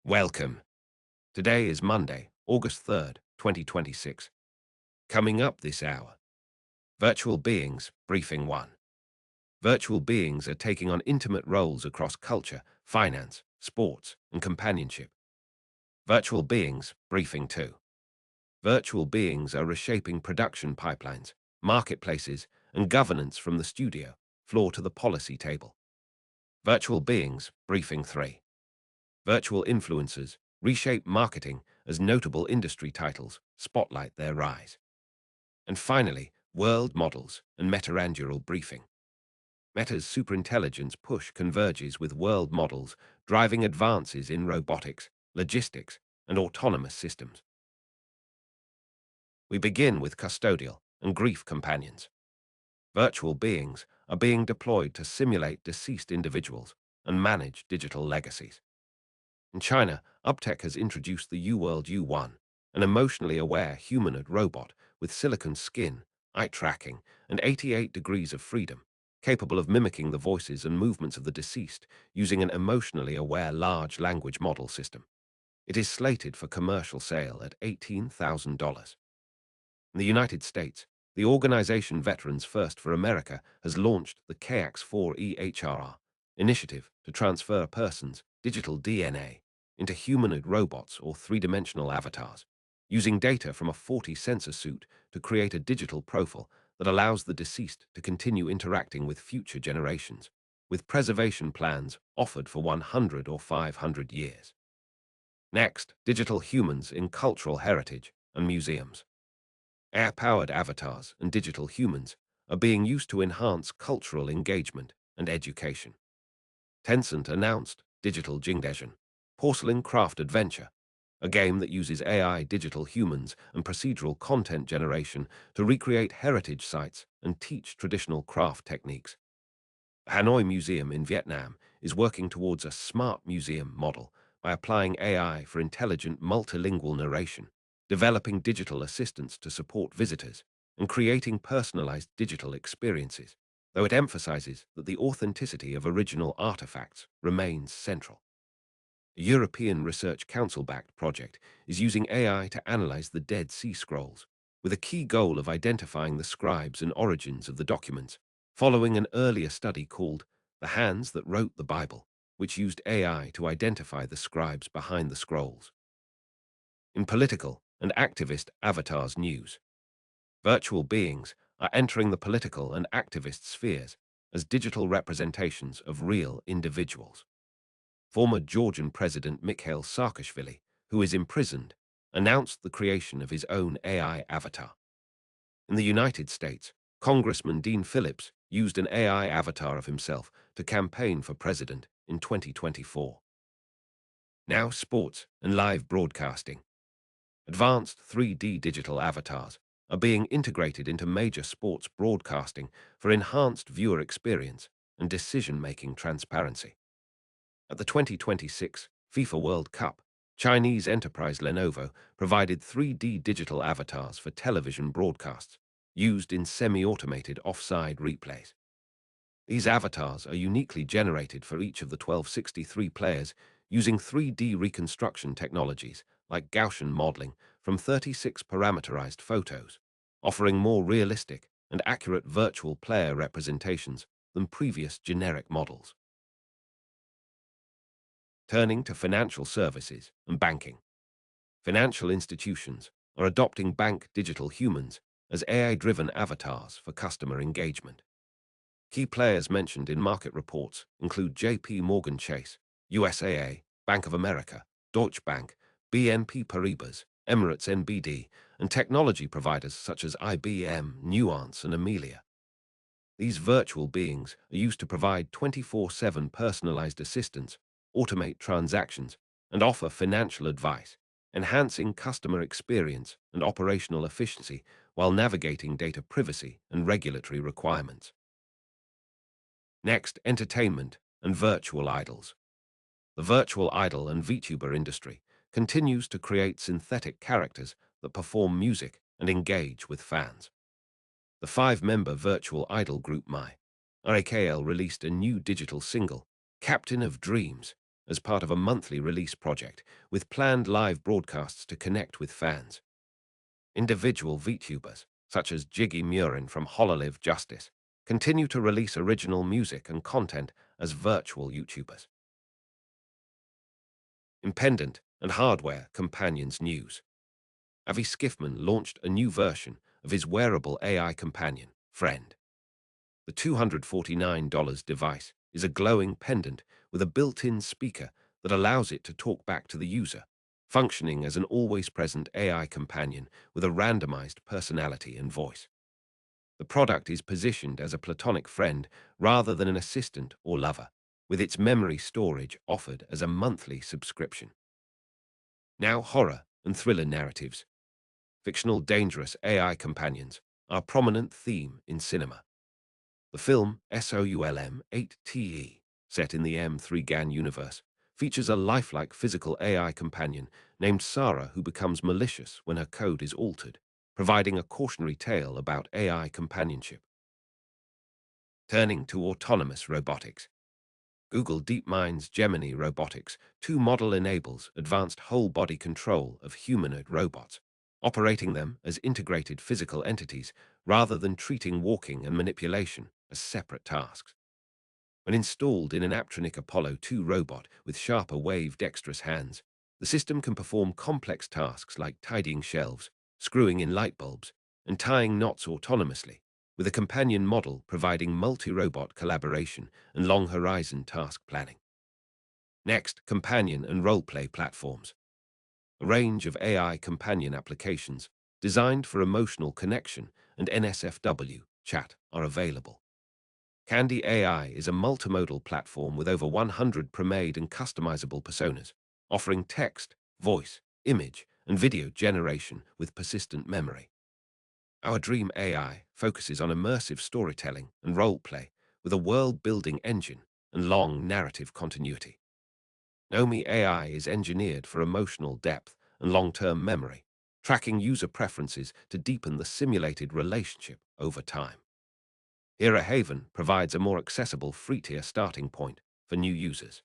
Welcome. Today is Monday, August 3rd, 2026. Coming up this hour, Virtual Beings, Briefing 1. Virtual beings are taking on intimate roles across culture, finance, sports, and companionship. Virtual Beings, Briefing 2. Virtual beings are reshaping production pipelines, marketplaces, and governance from the studio floor to the policy table. Virtual Beings, Briefing 3. Virtual influencers reshape marketing as notable industry titles spotlight their rise. And finally, world models and Meta-Anduril briefing. Meta's superintelligence push converges with world models, driving advances in robotics, logistics, and autonomous systems. We begin with custodial and grief companions. Virtual beings are being deployed to simulate deceased individuals and manage digital legacies. In China, Uptech has introduced the UWorld U1, an emotionally aware humanoid robot with silicon skin, eye tracking, and 88 degrees of freedom, capable of mimicking the voices and movements of the deceased using an emotionally aware large language model system. It is slated for commercial sale at $18,000. In the United States, the organization Veterans First for America has launched the KX4EHRR initiative to transfer a person's digital DNA into humanoid robots or three-dimensional avatars, using data from a 40-sensor suit to create a digital profile that allows the deceased to continue interacting with future generations, with preservation plans offered for 100 or 500 years. Next, digital humans in cultural heritage and museums. Air-powered avatars and digital humans are being used to enhance cultural engagement and education. Tencent announced Digital Jingdezhen, Porcelain Craft Adventure, a game that uses AI digital humans and procedural content generation to recreate heritage sites and teach traditional craft techniques. The Hanoi Museum in Vietnam is working towards a smart museum model by applying AI for intelligent multilingual narration, developing digital assistants to support visitors, and creating personalized digital experiences, though it emphasizes that the authenticity of original artifacts remains central. A European Research Council-backed project is using AI to analyze the Dead Sea Scrolls, with a key goal of identifying the scribes and origins of the documents, following an earlier study called The Hands That Wrote the Bible, which used AI to identify the scribes behind the scrolls. In political and activist avatars news, virtual beings are entering the political and activist spheres as digital representations of real individuals. Former Georgian President Mikhail Saakashvili, who is imprisoned, announced the creation of his own AI avatar. In the United States, Congressman Dean Phillips used an AI avatar of himself to campaign for president in 2024. Now sports and live broadcasting. Advanced 3D digital avatars are being integrated into major sports broadcasting for enhanced viewer experience and decision-making transparency. At the 2026 FIFA World Cup, Chinese enterprise Lenovo provided 3D digital avatars for television broadcasts, used in semi-automated offside replays. These avatars are uniquely generated for each of the 1263 players using 3D reconstruction technologies like Gaussian modeling from 36 parameterized photos, offering more realistic and accurate virtual player representations than previous generic models. Turning to financial services and banking. Financial institutions are adopting bank digital humans as AI-driven avatars for customer engagement. Key players mentioned in market reports include JP Morgan Chase, USAA, Bank of America, Deutsche Bank, BNP Paribas, Emirates NBD, and technology providers such as IBM, Nuance, and Amelia. These virtual beings are used to provide 24/7 personalized assistance, automate transactions, and offer financial advice, enhancing customer experience and operational efficiency while navigating data privacy and regulatory requirements. Next, entertainment and virtual idols. The virtual idol and VTuber industry continues to create synthetic characters that perform music and engage with fans. The five-member virtual idol group RAKL released a new digital single, Captain of Dreams, as part of a monthly release project, with planned live broadcasts to connect with fans. Individual VTubers, such as Jiggy Murin from Hololive Justice, continue to release original music and content as virtual YouTubers. Independent and hardware companions news. Avi Skiffman launched a new version of his wearable AI companion, Friend. The $249 device is a glowing pendant with a built-in speaker that allows it to talk back to the user, functioning as an always-present AI companion with a randomized personality and voice. The product is positioned as a platonic friend rather than an assistant or lover, with its memory storage offered as a monthly subscription. Now horror and thriller narratives. Fictional dangerous AI companions are a prominent theme in cinema. The film SOULM 8TE, set in the M3 GAN universe, features a lifelike physical AI companion named Sarah who becomes malicious when her code is altered, providing a cautionary tale about AI companionship. Turning to autonomous robotics. Google DeepMind's Gemini Robotics 2 model enables advanced whole-body control of humanoid robots, operating them as integrated physical entities rather than treating walking and manipulation as separate tasks. When installed in an Aptronic Apollo 2 robot with sharper wave dexterous hands, the system can perform complex tasks like tidying shelves, screwing in light bulbs, and tying knots autonomously, with a companion model providing multi-robot collaboration and long-horizon task planning. Next, companion and role-play platforms. A range of AI companion applications designed for emotional connection and NSFW chat are available. Candy AI is a multimodal platform with over 100 pre-made and customizable personas, offering text, voice, image, and video generation with persistent memory. Our Dream AI focuses on immersive storytelling and role-play with a world-building engine and long narrative continuity. Nomi AI is engineered for emotional depth and long-term memory, tracking user preferences to deepen the simulated relationship over time. Era Haven provides a more accessible free-tier starting point for new users.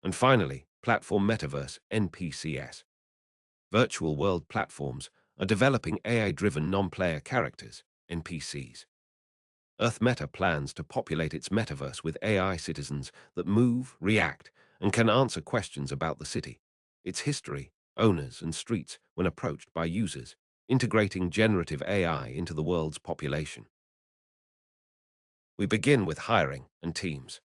And finally, Platform Metaverse NPCS. Virtual world platforms are developing AI-driven non-player characters, NPCs. Earth Meta plans to populate its metaverse with AI citizens that move, react, and can answer questions about the city, its history, owners, and streets when approached by users, integrating generative AI into the world's population. We begin with hiring and teams.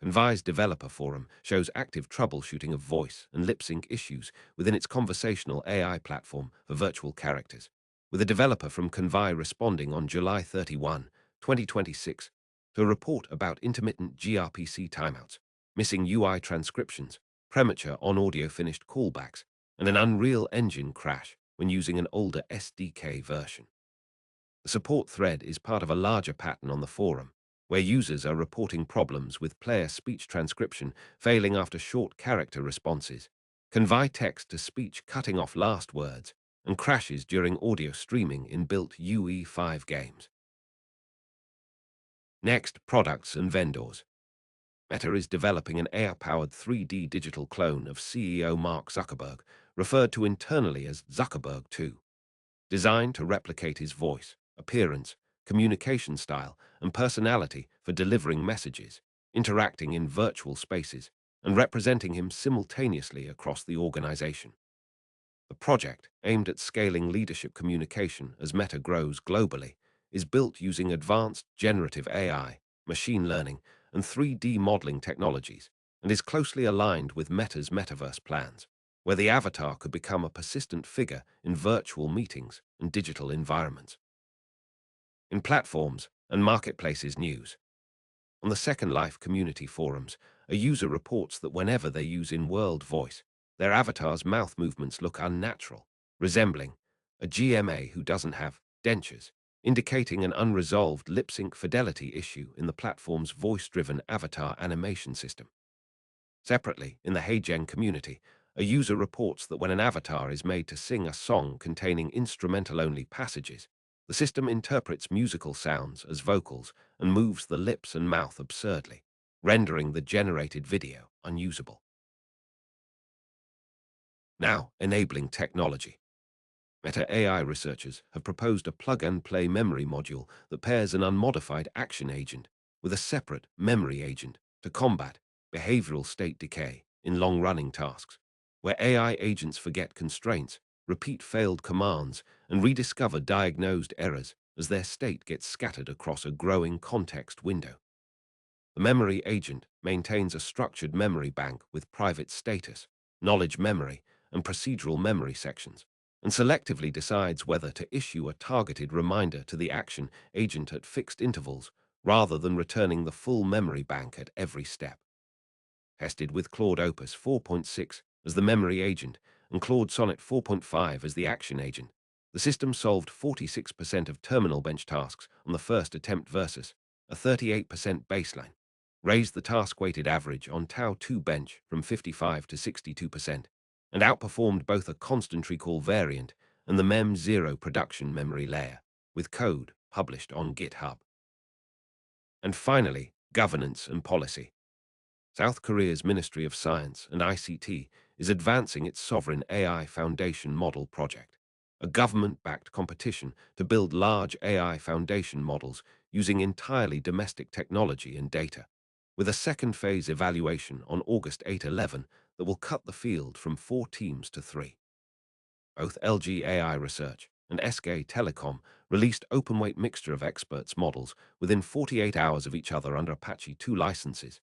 Convai's developer forum shows active troubleshooting of voice and lip-sync issues within its conversational AI platform for virtual characters, with a developer from Convai responding on July 31, 2026, to a report about intermittent gRPC timeouts, missing UI transcriptions, premature on-audio finished callbacks, and an Unreal Engine crash when using an older SDK version. The support thread is part of a larger pattern on the forum, where users are reporting problems with player speech transcription failing after short character responses, convey text-to-speech cutting off last words, and crashes during audio streaming in built UE5 games. Next, products and vendors. Meta is developing an AI-powered 3D digital clone of CEO Mark Zuckerberg, referred to internally as Zuckerberg 2, designed to replicate his voice, appearance, communication style, and personality for delivering messages, interacting in virtual spaces, and representing him simultaneously across the organization. The project, aimed at scaling leadership communication as Meta grows globally, is built using advanced generative AI, machine learning, and 3D modeling technologies, and is closely aligned with Meta's metaverse plans, where the avatar could become a persistent figure in virtual meetings and digital environments. In platforms and marketplaces news. On the Second Life community forums, a user reports that whenever they use in-world voice, their avatar's mouth movements look unnatural, resembling a GMA who doesn't have dentures, indicating an unresolved lip-sync fidelity issue in the platform's voice-driven avatar animation system. Separately, in the HeyGen community, a user reports that when an avatar is made to sing a song containing instrumental-only passages, the system interprets musical sounds as vocals and moves the lips and mouth absurdly, rendering the generated video unusable. Now, enabling technology. Meta AI researchers have proposed a plug-and-play memory module that pairs an unmodified action agent with a separate memory agent to combat behavioral state decay in long-running tasks, where AI agents forget constraints, repeat failed commands, and rediscover diagnosed errors as their state gets scattered across a growing context window. The memory agent maintains a structured memory bank with private status, knowledge memory, and procedural memory sections, and selectively decides whether to issue a targeted reminder to the action agent at fixed intervals rather than returning the full memory bank at every step. Tested with Claude Opus 4.6 as the memory agent and Claude Sonnet 4.5 as the action agent, the system solved 46% of terminal bench tasks on the first attempt versus a 38% baseline, raised the task-weighted average on Tau 2 bench from 55 to 62%, and outperformed both a constant recall variant and the MEM0 production memory layer, with code published on GitHub. And finally, governance and policy. South Korea's Ministry of Science and ICT is advancing its sovereign AI foundation model project, a government-backed competition to build large AI foundation models using entirely domestic technology and data, with a second phase evaluation on August 8-11 that will cut the field from 4 teams to 3. Both LG AI Research and SK Telecom released open-weight mixture of experts models within 48 hours of each other under Apache 2 licenses.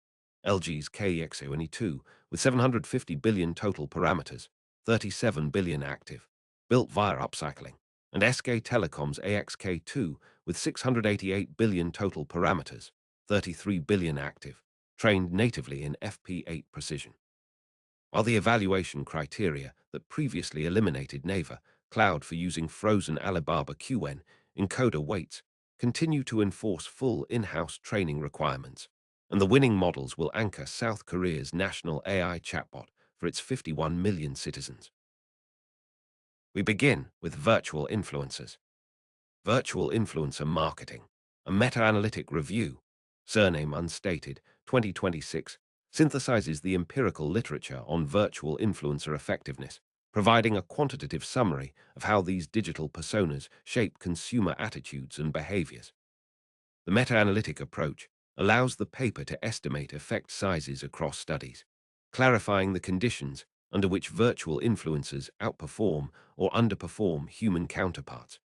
LG's KEXO2 with 750 billion total parameters, 37 billion active, built via upcycling, and SK Telecom's AXK2 with 688 billion total parameters, 33 billion active, trained natively in FP8 precision. While the evaluation criteria that previously eliminated Naver Cloud for using frozen Alibaba QN encoder weights continue to enforce full in-house training requirements, and the winning models will anchor South Korea's national AI chatbot for its 51 million citizens. We begin with virtual influencers. Virtual influencer marketing, a meta-analytic review, surname unstated, 2026, synthesizes the empirical literature on virtual influencer effectiveness, providing a quantitative summary of how these digital personas shape consumer attitudes and behaviors. The meta-analytic approach allows the paper to estimate effect sizes across studies, clarifying the conditions under which virtual influencers outperform or underperform human counterparts.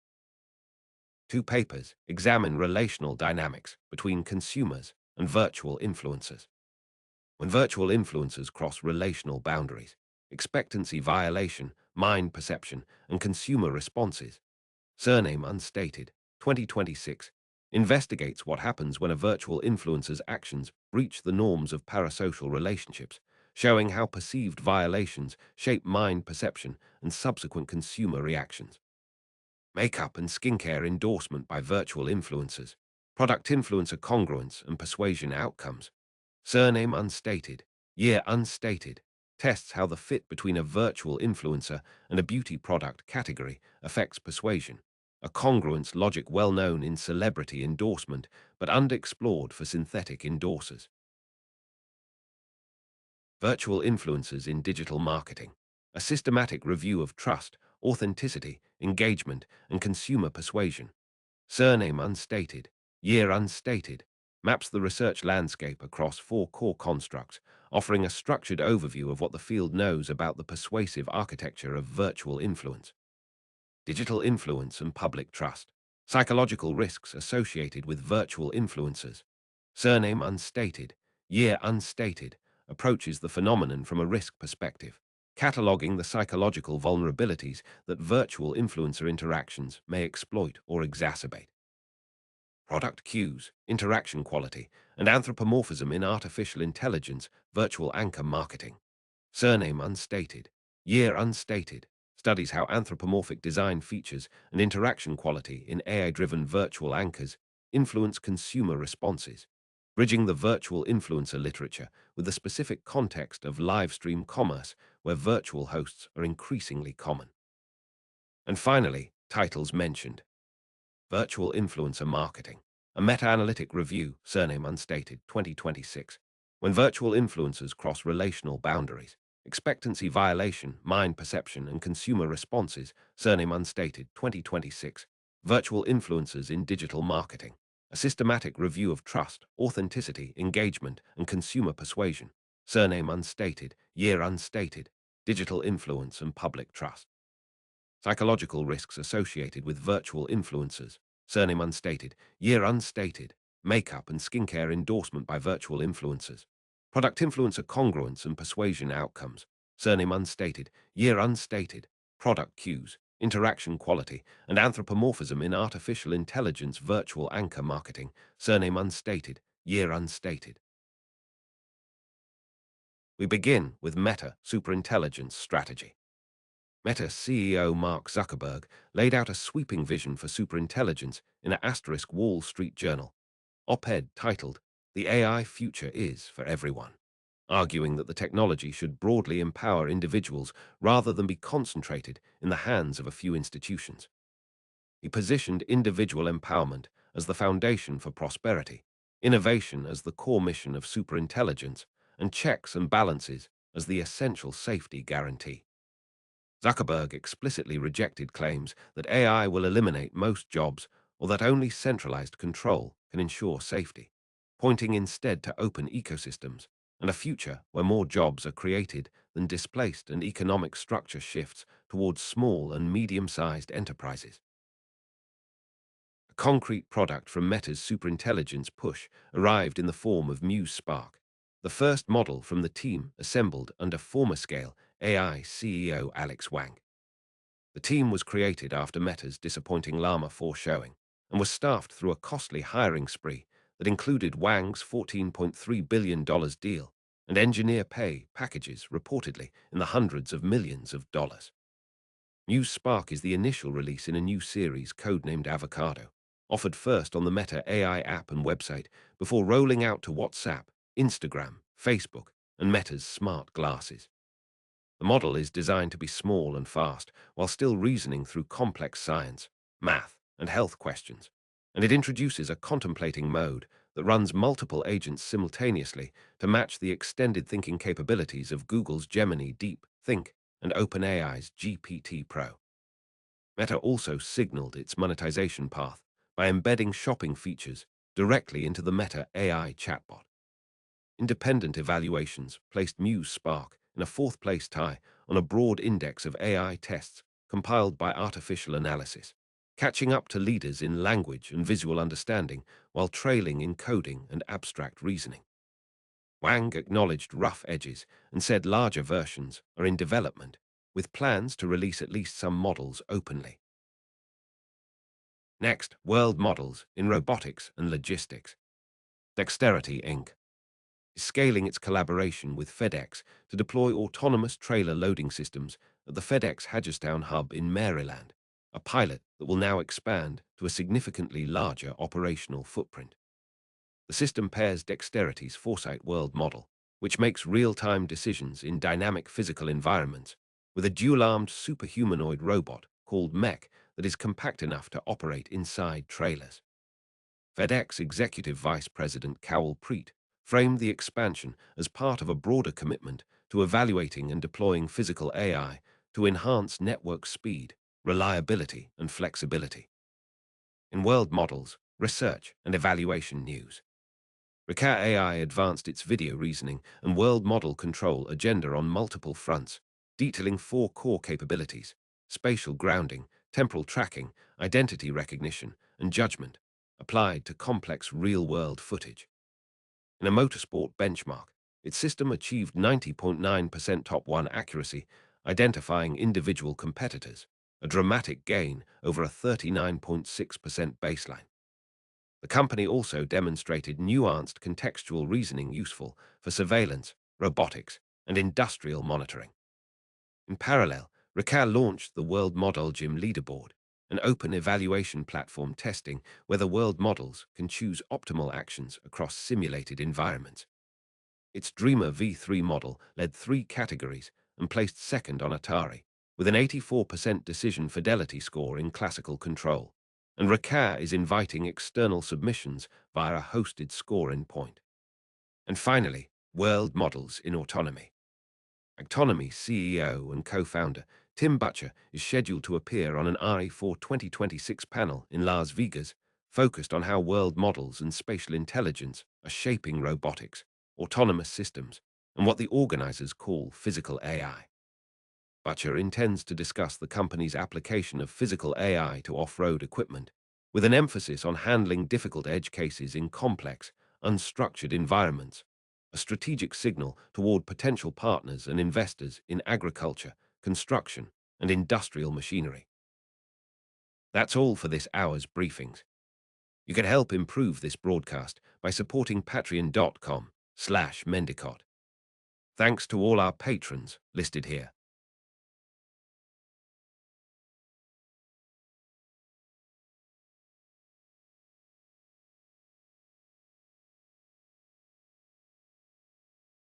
2 papers examine relational dynamics between consumers and virtual influencers. When virtual influencers cross relational boundaries, expectancy violation, mind perception, and consumer responses, surname unstated, 2026, investigates what happens when a virtual influencer's actions breach the norms of parasocial relationships, showing how perceived violations shape mind perception and subsequent consumer reactions. Makeup and skincare endorsement by virtual influencers, product influencer congruence and persuasion outcomes, surname unstated, year unstated, tests how the fit between a virtual influencer and a beauty product category affects persuasion, a congruence logic well known in celebrity endorsement but underexplored for synthetic endorsers. Virtual influencers in digital marketing, a systematic review of trust, authenticity, engagement, and consumer persuasion, surname unstated, year unstated, maps the research landscape across 4 core constructs, offering a structured overview of what the field knows about the persuasive architecture of virtual influence. Digital influence and public trust, psychological risks associated with virtual influencers, surname unstated, year unstated, approaches the phenomenon from a risk perspective, cataloging the psychological vulnerabilities that virtual influencer interactions may exploit or exacerbate. Product cues, interaction quality, and anthropomorphism in artificial intelligence, virtual anchor marketing. Surname unstated, year unstated, studies how anthropomorphic design features and interaction quality in AI-driven virtual anchors influence consumer responses, bridging the virtual influencer literature with the specific context of live stream commerce where virtual hosts are increasingly common. And finally, titles mentioned. Virtual Influencer Marketing, a meta-analytic review, surname unstated, 2026, When virtual influencers cross relational boundaries, expectancy violation, mind perception, and consumer responses, surname unstated, 2026, virtual influencers in digital marketing, a systematic review of trust, authenticity, engagement, and consumer persuasion, surname unstated, year unstated, digital influence and public trust. Psychological risks associated with virtual influencers, surname unstated, year unstated, makeup and skincare endorsement by virtual influencers, product influencer congruence and persuasion outcomes, surname unstated, year unstated, product cues, interaction quality, and anthropomorphism in artificial intelligence virtual anchor marketing, surname unstated, year unstated. We begin with Meta Superintelligence Strategy. Meta CEO Mark Zuckerberg laid out a sweeping vision for superintelligence in an asterisk Wall Street Journal op-ed titled, "The AI Future is for Everyone," arguing that the technology should broadly empower individuals rather than be concentrated in the hands of a few institutions. He positioned individual empowerment as the foundation for prosperity, innovation as the core mission of superintelligence, and checks and balances as the essential safety guarantee. Zuckerberg explicitly rejected claims that AI will eliminate most jobs or that only centralized control can ensure safety, pointing instead to open ecosystems and a future where more jobs are created than displaced and economic structure shifts towards small and medium-sized enterprises. A concrete product from Meta's superintelligence push arrived in the form of Muse Spark, the first model from the team assembled under former scale AI CEO Alex Wang. The team was created after Meta's disappointing Llama 4 showing and was staffed through a costly hiring spree that included Wang's $14.3 billion deal and engineer pay packages reportedly in the hundreds of millions of dollars. Muse Spark is the initial release in a new series codenamed Avocado, offered first on the Meta AI app and website before rolling out to WhatsApp, Instagram, Facebook, and Meta's smart glasses. The model is designed to be small and fast while still reasoning through complex science, math, and health questions, and it introduces a contemplating mode that runs multiple agents simultaneously to match the extended thinking capabilities of Google's Gemini Deep Think and OpenAI's GPT Pro. Meta also signaled its monetization path by embedding shopping features directly into the Meta AI chatbot. Independent evaluations placed Muse Spark in a fourth-place tie on a broad index of AI tests compiled by artificial analysis, catching up to leaders in language and visual understanding while trailing in coding and abstract reasoning. Wang acknowledged rough edges and said larger versions are in development, with plans to release at least some models openly. Next, world models in robotics and logistics. Dexterity Inc. is scaling its collaboration with FedEx to deploy autonomous trailer loading systems at the FedEx Hagerstown hub in Maryland, a pilot that will now expand to a significantly larger operational footprint. The system pairs Dexterity's Foresight World model, which makes real-time decisions in dynamic physical environments, with a dual-armed superhumanoid robot called Mech that is compact enough to operate inside trailers. FedEx Executive Vice President Cowell Preet framed the expansion as part of a broader commitment to evaluating and deploying physical AI to enhance network speed, reliability, and flexibility. In world models, research, and evaluation news, Rika AI advanced its video reasoning and world model control agenda on multiple fronts, detailing 4 core capabilities: spatial grounding, temporal tracking, identity recognition, and judgment, applied to complex real-world footage. In a motorsport benchmark, its system achieved 90.9% top 1 accuracy, identifying individual competitors, a dramatic gain over a 39.6% baseline. The company also demonstrated nuanced contextual reasoning useful for surveillance, robotics, and industrial monitoring. In parallel, Rika launched the World Model Gym Leaderboard, an open evaluation platform testing whether world models can choose optimal actions across simulated environments. Its Dreamer V3 model led 3 categories and placed second on Atari, with an 84% decision fidelity score in classical control, and Rika is inviting external submissions via a hosted scoring point. And finally, World Models in Autonomy. Autonomy CEO and co-founder Tim Butcher is scheduled to appear on an RE4 2026 panel in Las Vegas, focused on how world models and spatial intelligence are shaping robotics, autonomous systems, and what the organizers call physical AI. Butcher intends to discuss the company's application of physical AI to off-road equipment, with an emphasis on handling difficult edge cases in complex, unstructured environments, a strategic signal toward potential partners and investors in agriculture, construction, and industrial machinery. That's all for this hour's briefings. You can help improve this broadcast by supporting patreon.com/mendiBot. Thanks to all our patrons listed here.